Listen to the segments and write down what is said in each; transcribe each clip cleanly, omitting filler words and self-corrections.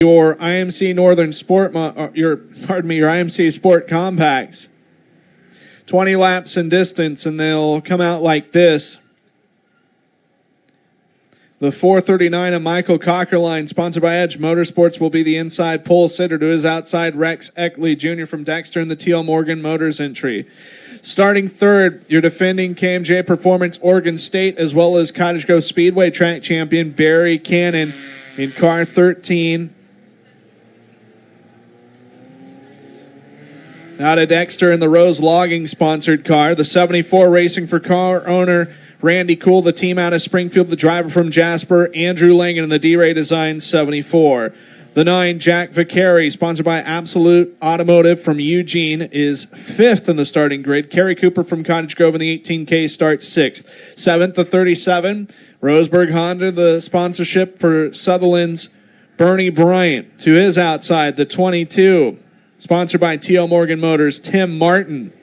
your IMC Northern Sport, your IMC Sport Compacts. 20 laps in distance, and they'll come out like this. The 439 of Michael Cockerline, sponsored by Edge Motorsports, will be the inside pole sitter. To his outside, Rex Eckley Jr. from Dexter in the TL Morgan Motors entry. Starting third, your defending KMJ Performance Oregon State, as well as Cottage Grove Speedway track champion Barry Cannon in car 13. Out of Dexter in the Rose Logging sponsored car. The 74 racing for car owner Randy Cool, the team out of Springfield, the driver from Jasper, Andrew Langan in the D-Ray Design 74. The 9, Jack Vicari, sponsored by Absolute Automotive from Eugene, is 5th in the starting grid. Kerry Cooper from Cottage Grove in the 18K starts 6th. 7th, the 37, Roseburg Honda, the sponsorship for Sutherland's Bernie Bryant. To his outside, the 22, sponsored by TL Morgan Motors, Tim Martin.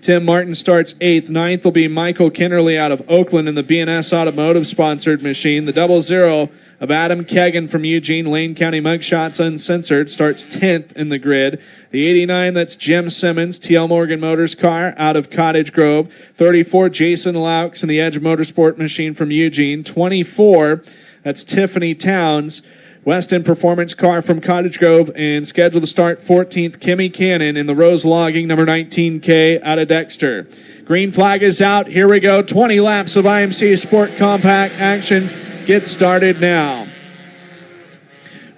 Tim Martin starts 8th. 9th will be Michael Kinnerly out of Oakland in the BNS Automotive sponsored machine. The 00 of Adam Kegan from Eugene, Lane County Mugshots Uncensored, starts 10th in the grid. The 89, that's Jim Simmons, TL Morgan Motors car out of Cottage Grove. 34, Jason Laux in the Edge Motorsport machine from Eugene. 24, that's Tiffany Towns, Weston Performance car from Cottage Grove, and scheduled to start 14th, Kimmy Cannon in the Rose Logging, number 19K out of Dexter. Green flag is out. Here we go. 20 laps of IMC Sport Compact action. Get started now.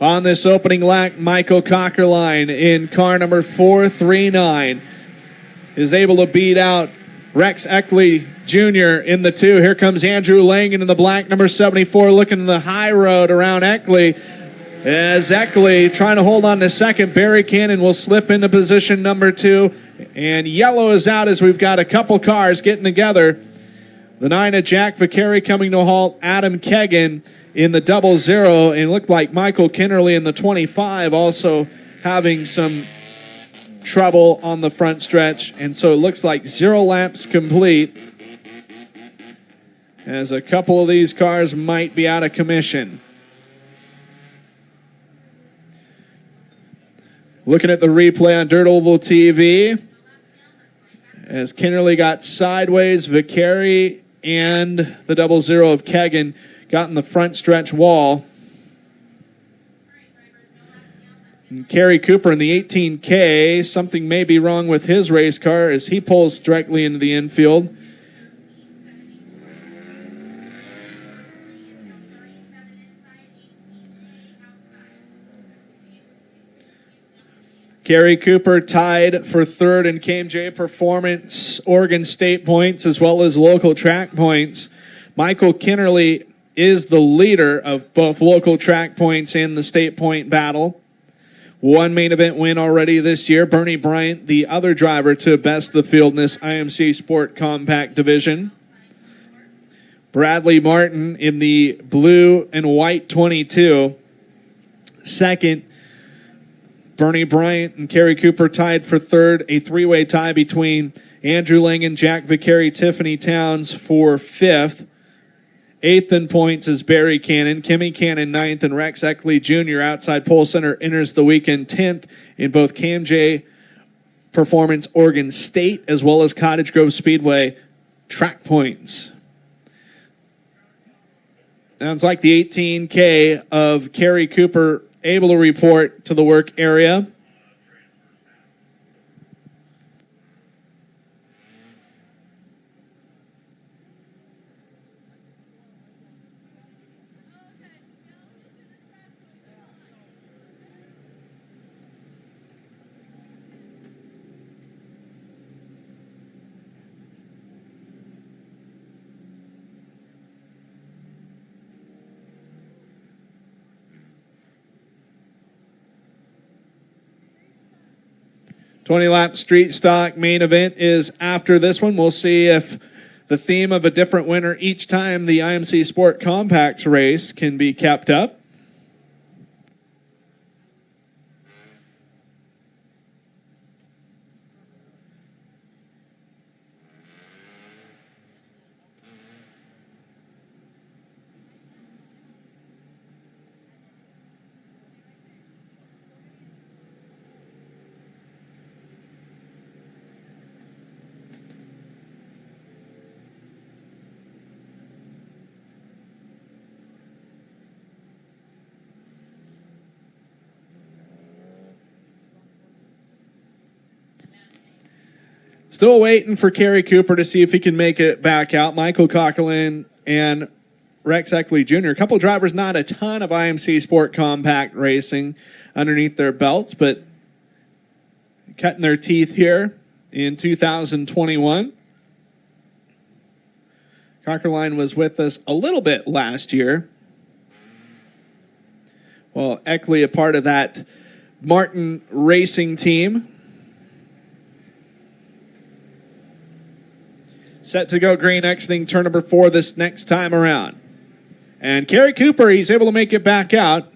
On this opening lap, Michael Cockerline in car number 439 is able to beat out Rex Eckley Jr. in the 2. Here comes Andrew Langan in the black number 74, looking in the high road around Eckley. As Eckley trying to hold on to second, Barry Cannon will slip into position number 2. And yellow is out as we've got a couple cars getting together. The 9 of Jack Vicari coming to a halt, Adam Kegan in the 00, and looked like Michael Kinnerly in the 25 also having some trouble on the front stretch. And so it looks like 0 laps complete, as a couple of these cars might be out of commission. Looking at the replay on Dirt Oval TV, as Kinnerly got sideways, Vicari and the 00 of Kegan got in the front stretch wall. And Kerry Cooper in the 18K, something may be wrong with his race car as he pulls directly into the infield. Kerry Cooper tied for 3rd in KMJ Performance Oregon State points as well as local track points. Michael Kinnerly is the leader of both local track points and the state point battle. 1 main event win already this year. Bernie Bryant, the other driver to best the field in this IMC Sport Compact division. Bradley Martin in the blue and white 22. 2nd, Bernie Bryant and Kerry Cooper tied for 3rd. A 3-way tie between Andrew Langan, Jack Vicari, Tiffany Towns for 5th. 8th in points is Barry Cannon. Kimmy Cannon 9th, and Rex Eckley Jr. outside pole center enters the weekend 10th in both KMJ Performance Oregon State as well as Cottage Grove Speedway track points. Sounds like the 18K of Kerry Cooper able to report to the work area. Lap street stock main event is after this one. We'll see if the theme of a different winner each time the IMC Sport Compacts race can be kept up. Still waiting for Kerry Cooper to see if he can make it back out. Michael Coughlin and Rex Eckley Jr. A couple drivers, not a ton of IMC Sport Compact racing underneath their belts, but cutting their teeth here in 2021. Coughlin was with us a little bit last year. Well, Eckley, a part of that Martin racing team. Set to go green, exiting turn number 4 this next time around. And Kerry Cooper, he's able to make it back out.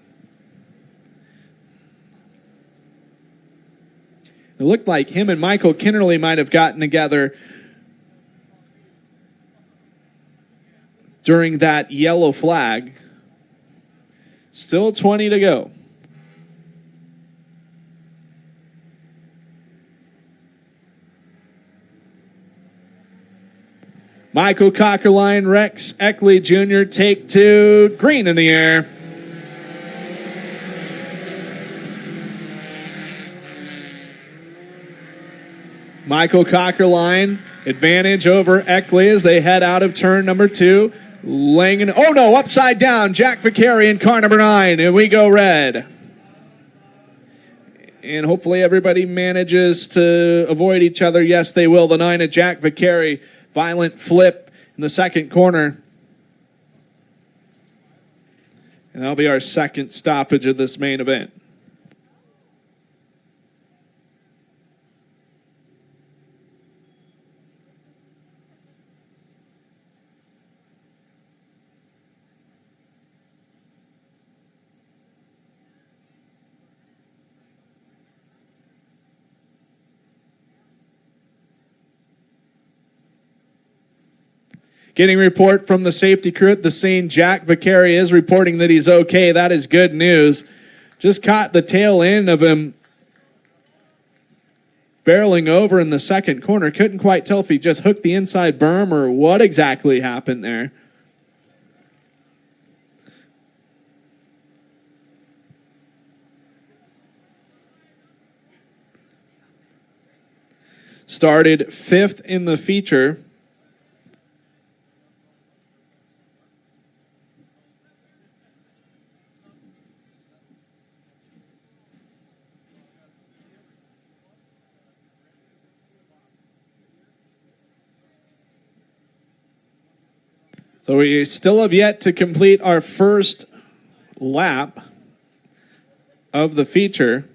It looked like him and Michael Kinnerly might have gotten together during that yellow flag. Still 20 to go. Michael Coughlin, Rex Eckley Jr. take 2, green in the air. Michael Coughlin, advantage over Eckley as they head out of turn number 2. Langen, oh no, upside down, Jack Vicari in car number 9, and we go red. And hopefully everybody manages to avoid each other. Yes, they will. The 9 of Jack Vicari. Violent flip in the second corner. And that'll be our second stoppage of this main event. Getting a report from the safety crew at the scene. Jack Vicari is reporting that he's okay. That is good news. Just caught the tail end of him barreling over in the second corner. Couldn't quite tell if he just hooked the inside berm or what exactly happened there. Started 5th in the feature. So we still have yet to complete our first lap of the feature.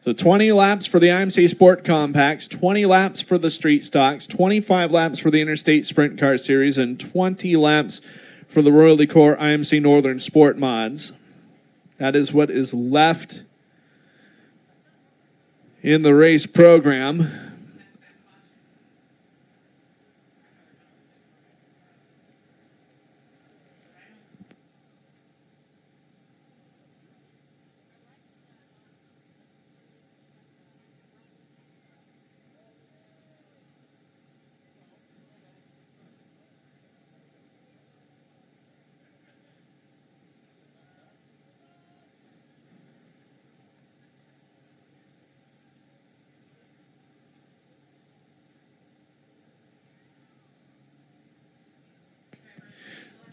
So 20 laps for the IMC Sport Compacts, 20 laps for the Street Stocks, 25 laps for the Interstate Sprint Car Series, and 20 laps for the Royalty Corps IMC Northern Sport Mods. That is what is left in the race program.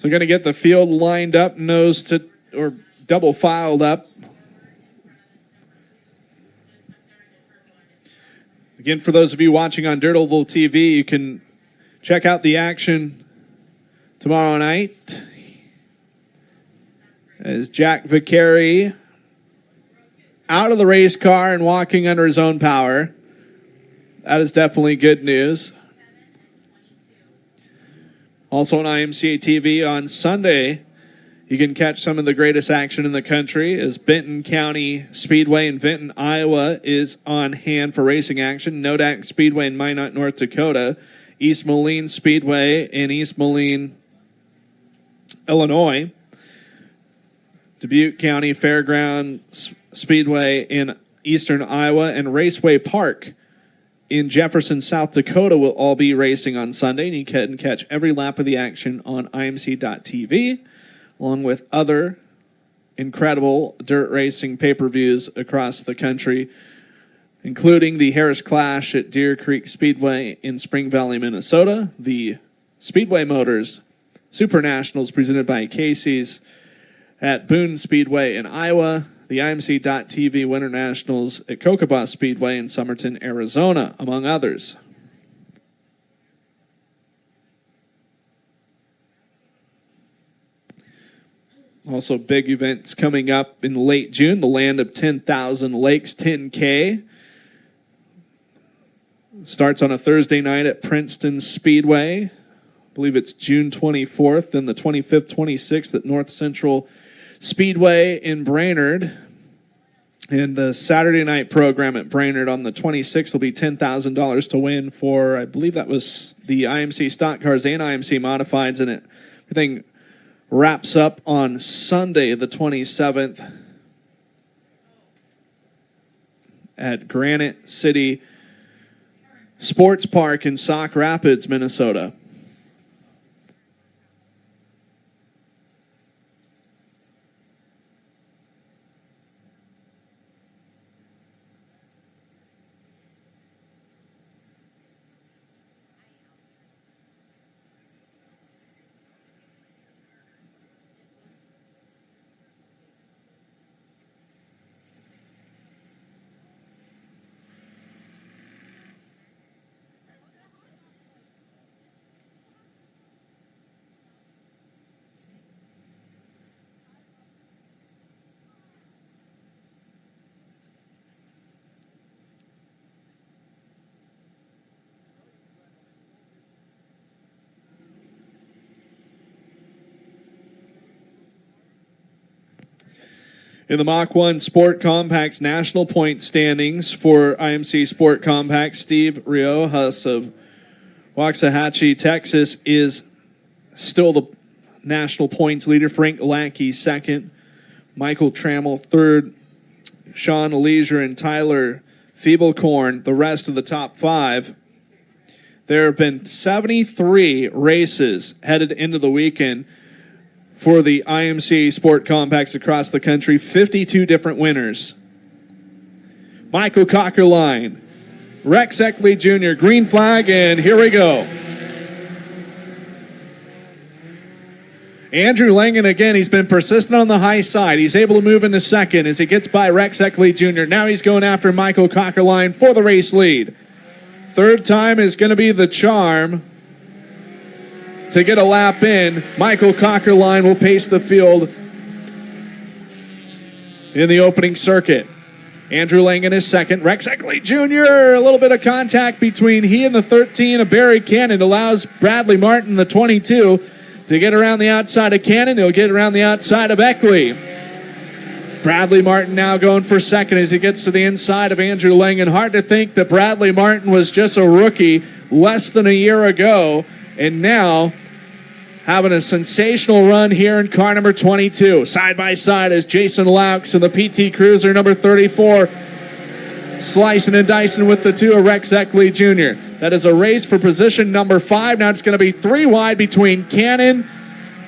So going to get the field lined up, nose to, or double filed up. Again, for those of you watching on Dirt Oval TV, you can check out the action tomorrow night as Jack Vicari out of the race car and walking under his own power. That is definitely good news. Also on IMCA TV on Sunday, you can catch some of the greatest action in the country as Benton County Speedway in Benton, Iowa is on hand for racing action. Nodak Speedway in Minot, North Dakota. East Moline Speedway in East Moline, Illinois. Dubuque County Fairgrounds Speedway in eastern Iowa and Raceway Park in Jefferson, South Dakota will all be racing on Sunday, and you can catch every lap of the action on IMC.TV, along with other incredible dirt racing pay-per-views across the country. including the Harris Clash at Deer Creek Speedway in Spring Valley, Minnesota, the Speedway Motors Super Nationals presented by Casey's at Boone Speedway in Iowa, the IMC.TV Winter Nationals at Cocobah Speedway in Somerton, Arizona, among others. Also, big events coming up in late June, the Land of 10,000 Lakes 10K. Starts on a Thursday night at Princeton Speedway. I believe it's June 24th, then the 25th, 26th at North Central Speedway in Brainerd. And the Saturday night program at Brainerd on the 26th will be $10,000 to win for, I believe that was the IMC Stock Cars and IMC Modifieds, and everything wraps up on Sunday the 27th at Granite City Sports Park in Sauk Rapids, Minnesota. In the Mach 1 Sport Compacts National Point Standings for IMC Sport Compacts, Steve Riojas of Waxahachie, Texas, is still the national points leader. Frank Lackey second, Michael Trammell third, Sean Leisure and Tyler Feeblecorn the rest of the top five. There have been 73 races headed into the weekend for the IMC Sport Compacts across the country, 52 different winners. Michael Cockerline, Rex Eckley Jr., green flag, and here we go. Andrew Langen again, he's been persistent on the high side. He's able to move into second as he gets by Rex Eckley Jr. Now he's going after Michael Cockerline for the race lead. Third time is going to be the charm to get a lap in. Michael Cockerline will pace the field in the opening circuit. Andrew Langen is second. Rex Eckley Jr., a little bit of contact between he and the 13 of Barry Cannon allows Bradley Martin, the 22, to get around the outside of Cannon. He'll get around the outside of Eckley. Bradley Martin now going for second as he gets to the inside of Andrew Langen. Hard to think that Bradley Martin was just a rookie less than a year ago, and now having a sensational run here in car number 22. Side by side is Jason Laux and the PT Cruiser number 34. Slicing and dicing with the two of Rex Eckley Jr. That is a race for position number 5. Now it's going to be 3 wide between Cannon,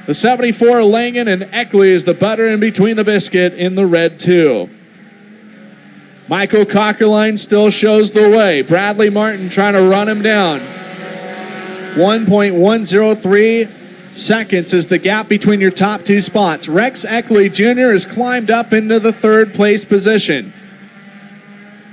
the 74 Langen, and Eckley is the butter in between the biscuit in the red 2. Michael Cockerline still shows the way. Bradley Martin trying to run him down. 1.103 seconds is the gap between your top 2 spots. Rex Eckley Jr. has climbed up into the 3rd place position.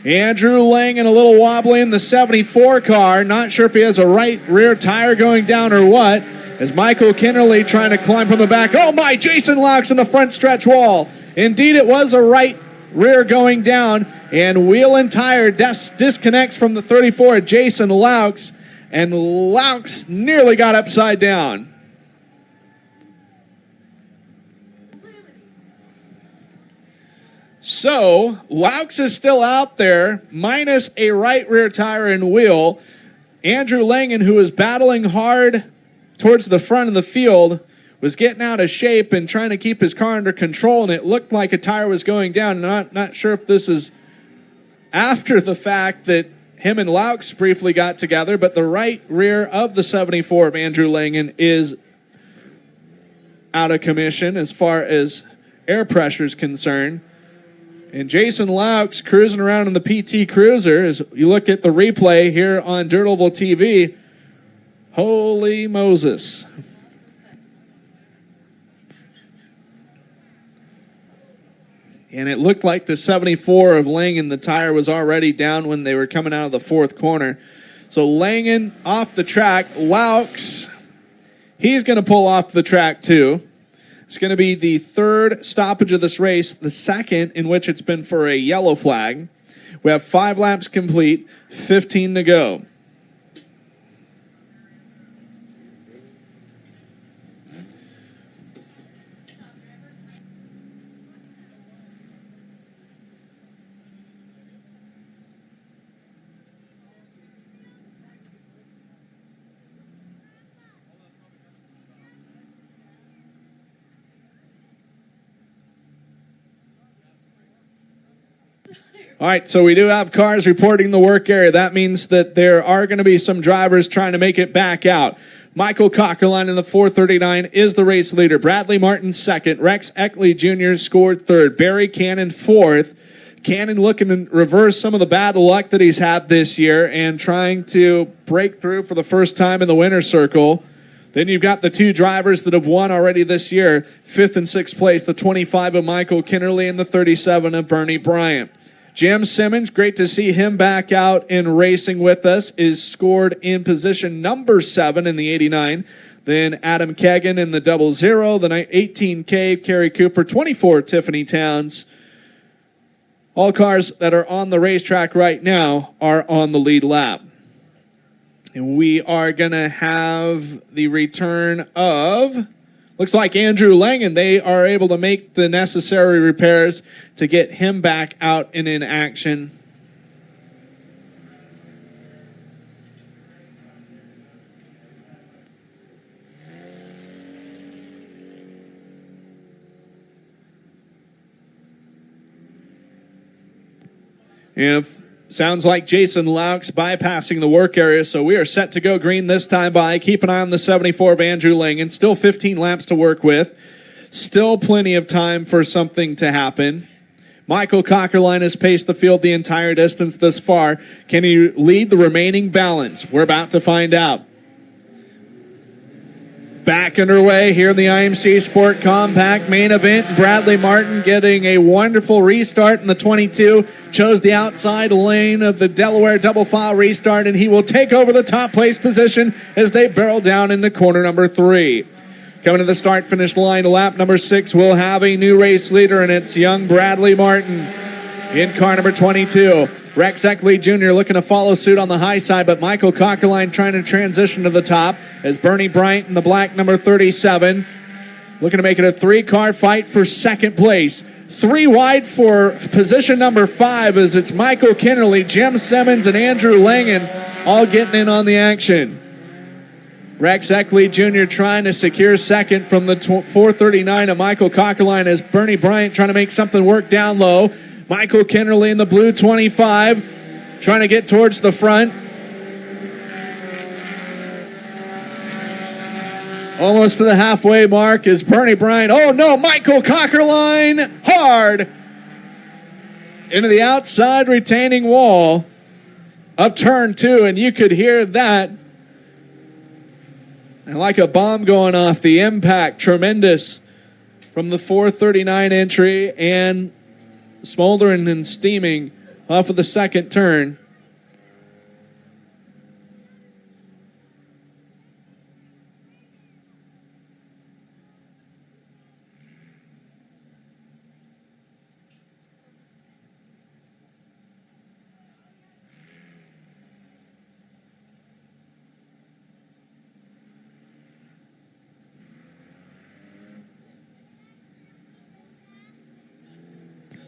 Andrew Langen a little wobbly in the 74 car. Not sure if he has a right rear tire going down or what. As Michael Kinnerly trying to climb from the back. Oh my, Jason Laux in the front stretch wall. Indeed, it was a right rear going down. And wheel and tire disconnects from the 34 Jason Laux. And Laux nearly got upside down. So, Laux is still out there, minus a right rear tire and wheel. Andrew Langen, who is battling hard towards the front of the field, was getting out of shape and trying to keep his car under control, and it looked like a tire was going down. Not sure if this is after the fact that him and Laux briefly got together, but the right rear of the 74 of Andrew Langen is out of commission as far as air pressure is concerned. And Jason Laux cruising around in the PT Cruiser. As you look at the replay here on Dirt Oval TV, holy Moses. And it looked like the 74 of Langen, the tire was already down when they were coming out of the fourth corner. So Langen off the track. Laux, he's going to pull off the track too. It's going to be the third stoppage of this race, the second in which it's been for a yellow flag. We have 5 laps complete, 15 to go. All right, so we do have cars reporting the work area. That means that there are going to be some drivers trying to make it back out. Michael Cockerline in the 439 is the race leader. Bradley Martin second. Rex Eckley Jr. scored third. Barry Cannon fourth. Cannon looking to reverse some of the bad luck that he's had this year and trying to break through for the first time in the winner's circle. Then you've got the 2 drivers that have won already this year, 5th and 6th place, the 25 of Michael Kinnerly and the 37 of Bernie Bryant. Jim Simmons, great to see him back out and racing with us, is scored in position number 7 in the 89. Then Adam Kagan in the 00, the 18 Cave, Kerry Cooper, 24 Tiffany Towns. All cars that are on the racetrack right now are on the lead lap. And we are going to have the return of, looks like Andrew Langen. They are able to make the necessary repairs to get him back out and in action. And sounds like Jason Laux bypassing the work area, so we are set to go green this time by. Keep an eye on the 74 of Andrew Langen. Still 15 laps to work with. Still plenty of time for something to happen. Michael Cockerline has paced the field the entire distance thus far. Can he lead the remaining balance? We're about to find out. Back underway here in the IMC Sport Compact main event. Bradley Martin getting a wonderful restart in the 22. Chose the outside lane of the Delaware double file restart, and he will take over the top place position as they barrel down into corner number 3. Coming to the start-finish line, lap number 6, we'll have a new race leader, and it's young Bradley Martin in car number 22. Rex Eckley Jr. looking to follow suit on the high side, but Michael Cockerline trying to transition to the top as Bernie Bryant in the black number 37 looking to make it a 3-car fight for second place. 3 wide for position number 5 as it's Michael Kinnerly, Jim Simmons, and Andrew Langen all getting in on the action. Rex Eckley Jr. trying to secure second from the 439 of Michael Cockerline as Bernie Bryant trying to make something work down low. Michael Kinnerly in the blue 25 trying to get towards the front. Almost to the halfway mark is Bernie Bryant. Oh no, Michael Cockerline hard into the outside retaining wall of turn 2, and you could hear that. And like a bomb going off, the impact tremendous from the 439 entry and smoldering and steaming off of the second turn.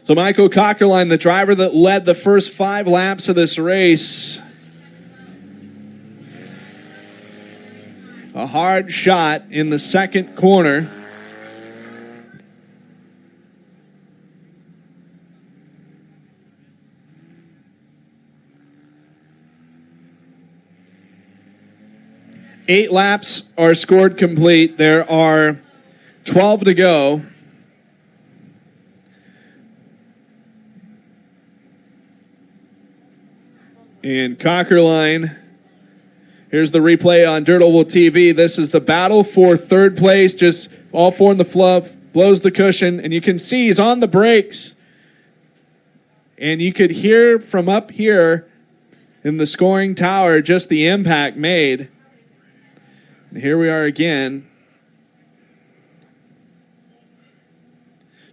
So Michael Cockerline, the driver that led the first 5 laps of this race. A hard shot in the second corner. Eight laps are scored complete. There are 12 to go. And Cockerline, here's the replay on Dirt Oval TV. This is the battle for third place. Just all four in the fluff, blows the cushion, and you can see he's on the brakes. And you could hear from up here in the scoring tower just the impact made. And here we are again.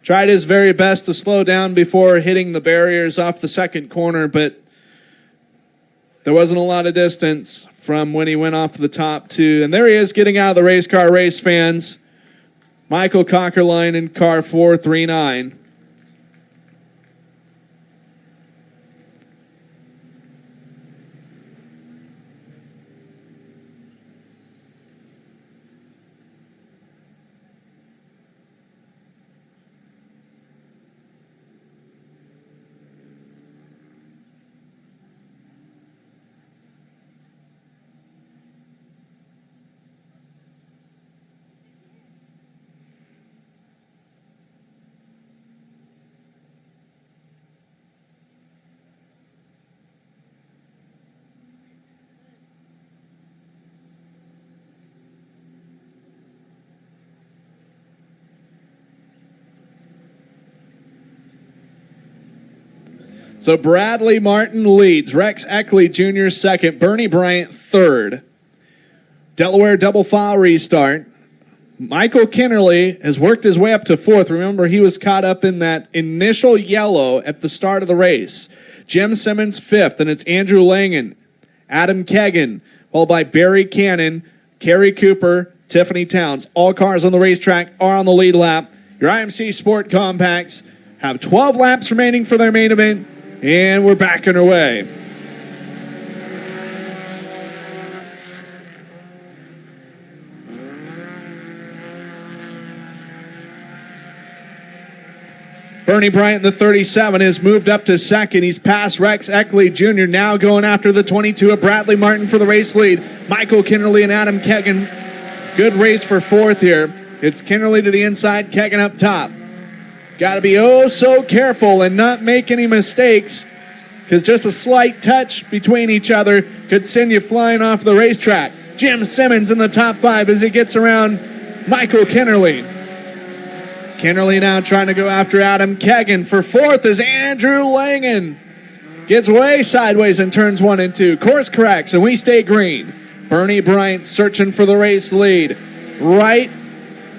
Tried his very best to slow down before hitting the barriers off the second corner, but there wasn't a lot of distance from when he went off the top to, and there he is getting out of the race car, race fans. Michael Cockerline in car 439. So Bradley Martin leads. Rex Eckley Jr. second. Bernie Bryant third. Delaware double file restart. Michael Kinnerly has worked his way up to fourth. Remember, he was caught up in that initial yellow at the start of the race. Jim Simmons fifth, and it's Andrew Langen, Adam Kegan, followed by Barry Cannon, Kerry Cooper, Tiffany Towns. All cars on the racetrack are on the lead lap. Your IMC Sport Compacts have 12 laps remaining for their main event. And we're back underway. Bernie Bryant, the 37, has moved up to second. He's passed Rex Eckley Jr., now going after the 22 of Bradley Martin for the race lead. Michael Kinnerly and Adam Kegan. Good race for fourth here. It's Kinnerly to the inside, Kegan up top. Got to be oh so careful and not make any mistakes, because just a slight touch between each other could send you flying off the racetrack. Jim Simmons in the top five as he gets around Michael Kinnerly. Kinnerly now trying to go after Adam Kegan. For fourth is Andrew Langen. Gets way sideways in turns 1 and 2. Course corrects, and we stay green. Bernie Bryant searching for the race lead. Right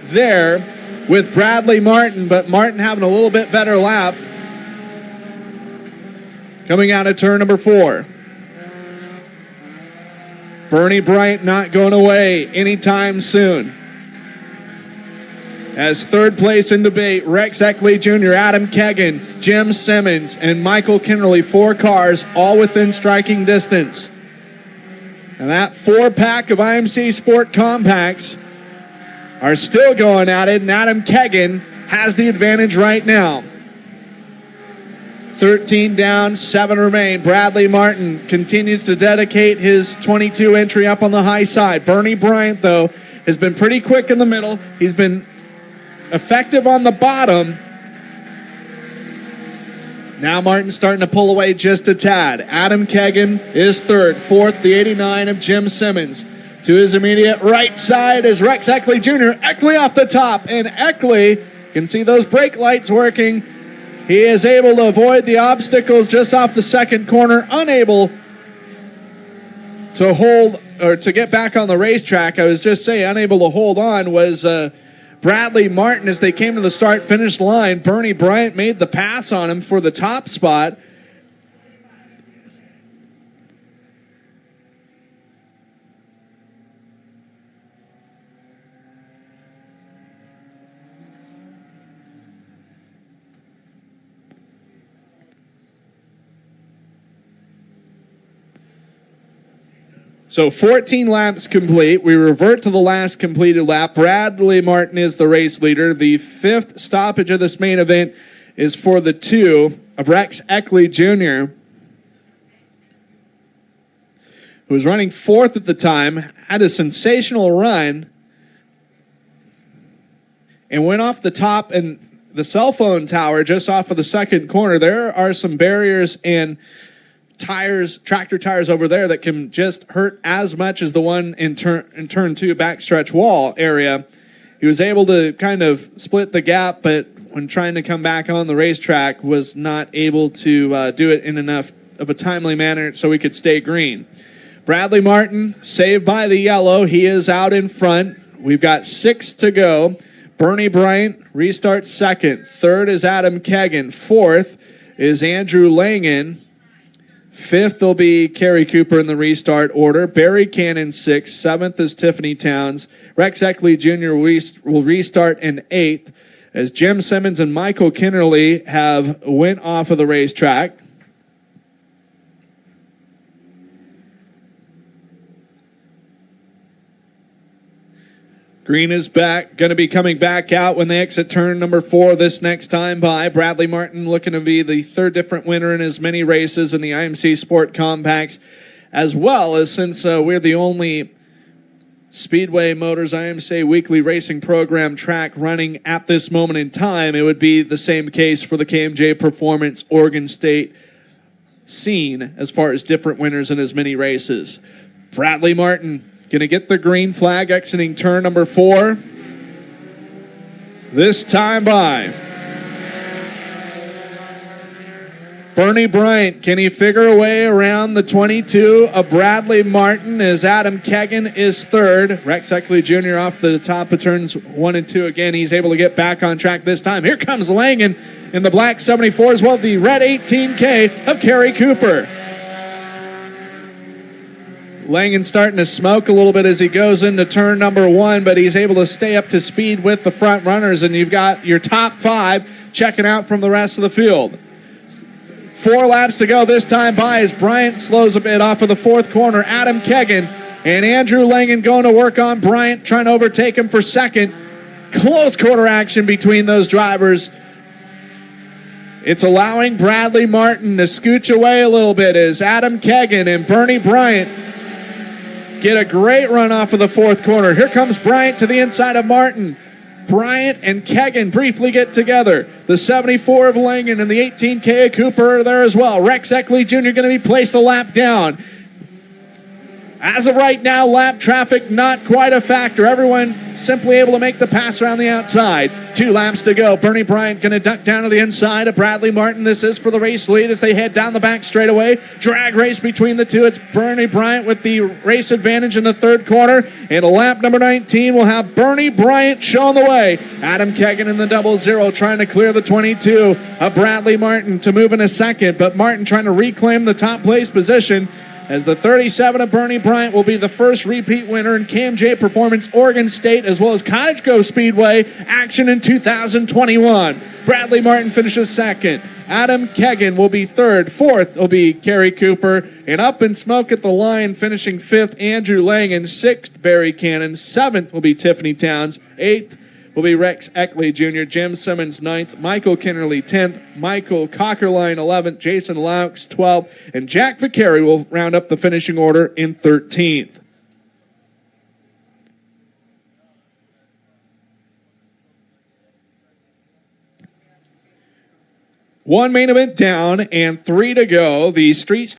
there with Bradley Martin, but Martin having a little bit better lap. Coming out of turn number 4. Bernie Bryant not going away anytime soon. As third place in debate, Rex Eckley Jr., Adam Kegan, Jim Simmons, and Michael Kinnerly. 4 cars, all within striking distance. And that 4-pack of IMC Sport Compacts are still going at it, and Adam Kegan has the advantage right now. 13 down, 7 remain. Bradley Martin continues to dedicate his 22 entry up on the high side. Bernie Bryant, though, has been pretty quick in the middle. He's been effective on the bottom. Now Martin's starting to pull away just a tad. Adam Kegan is third. Fourth, the 89 of Jim Simmons. To his immediate right side is Rex Eckley Jr. Eckley off the top, and Eckley can see those brake lights working. He is able to avoid the obstacles just off the second corner, unable to hold or to get back on the racetrack. I was just saying, unable to hold on was Bradley Martin as they came to the start-finish line. Bernie Bryant made the pass on him for the top spot. So 14 laps complete. We revert to the last completed lap. Bradley Martin is the race leader. The 5th stoppage of this main event is for the 2 of Rex Eckley Jr., who was running 4th at the time, had a sensational run, and went off the top and the cell phone tower just off of the second corner. There are some barriers and tires, tractor tires over there that can just hurt as much as the one in turn 2 backstretch wall area. He was able to kind of split the gap, but when trying to come back on the racetrack was not able to do it in enough of a timely manner so he could stay green. Bradley Martin saved by the yellow. He is out in front. We've got 6 to go. Bernie Bryant restarts second. Third is Adam Kegan. Fourth is Andrew Langen. Fifth will be Kerry Cooper in the restart order. Barry Cannon sixth. Seventh is Tiffany Towns. Rex Eckley Jr. will restart in eighth as Jim Simmons and Michael Kinnerly have went off of the racetrack. Green is back, going to be coming back out when they exit turn number 4 this next time by. Bradley Martin looking to be the third different winner in as many races in the IMC Sport Compacts, as well as since we're the only Speedway Motors IMC weekly racing program track running at this moment in time, it would be the same case for the KMJ Performance Oregon State scene as far as different winners in as many races. Bradley Martin going to get the green flag exiting turn number 4. This time by Bernie Bryant. Can he figure a way around the 22 of Bradley Martin as Adam Kegan is third. Rex Eckley Jr. off the top of turns 1 and 2 again. He's able to get back on track this time. Here comes Langen in the black 74 as well, the red 18K of Kerry Cooper. Langen starting to smoke a little bit as he goes into turn number 1, but he's able to stay up to speed with the front runners, and you've got your top 5 checking out from the rest of the field. 4 laps to go this time by as Bryant slows a bit off of the 4th corner. Adam Kegan and Andrew Langen going to work on Bryant, trying to overtake him for second. Close quarter action between those drivers. It's allowing Bradley Martin to scooch away a little bit as Adam Kegan and Bernie Bryant get a great run off of the 4th corner. Here comes Bryant to the inside of Martin. Bryant and Kegan briefly get together. The 74 of Langen and the 18K of Cooper are there as well. Rex Eckley Jr. going to be placed a lap down. As of right now, lap traffic not quite a factor. Everyone simply able to make the pass around the outside. 2 laps to go. Bernie Bryant going to duck down to the inside of Bradley Martin. This is for the race lead as they head down the back straightaway. Drag race between the two. It's Bernie Bryant with the race advantage in the 3rd corner. And lap number 19 will have Bernie Bryant showing the way. Adam Kegan in the 00 trying to clear the 22 of Bradley Martin to move in a second. But Martin trying to reclaim the top place position, as the 37 of Bernie Bryant will be the first repeat winner in KMJ Performance Oregon State as well as Cottage Grove Speedway action in 2021. Bradley Martin finishes second. Adam Kegan will be third. Fourth will be Kerry Cooper. And up in smoke at the line, finishing 5th, Andrew Langen. 6th, Barry Cannon. 7th will be Tiffany Towns. 8th will be Rex Eckley Jr., Jim Simmons 9th, Michael Kinnerly 10th, Michael Cockerline 11th, Jason Laux 12th, and Jack Vicari will round up the finishing order in 13th. One main event down and 3 to go. The street